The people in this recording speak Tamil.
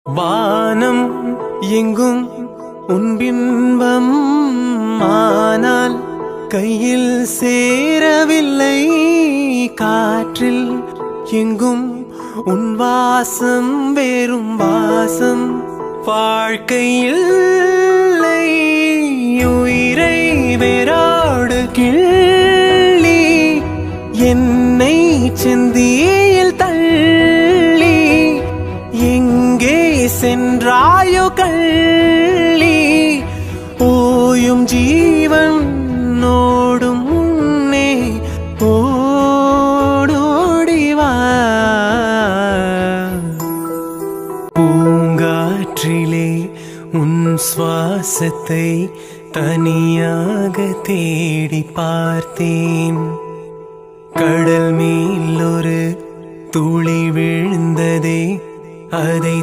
வானம் எங்கும் உன் பிம்பம், ஆனால் கையில் சேரவில்லை. காற்றில் எங்கும் உன் வாசம், வேறும் வாசம் வாழ்க்கையில் உயிரை வேறாடு கிள்ளி என்னை செந்தியில் தள்ளி எங்கே சென்றாயோ கள்ளி. ஓயும் ஜீவன் ஓடும் முன்னே ஓடோடிவா. பூங்காற்றிலே உன் சுவாசத்தை தனியாக தேடி பார்த்தேன். கடல் மேல் ஒரு துளி விழுந்ததே, அதை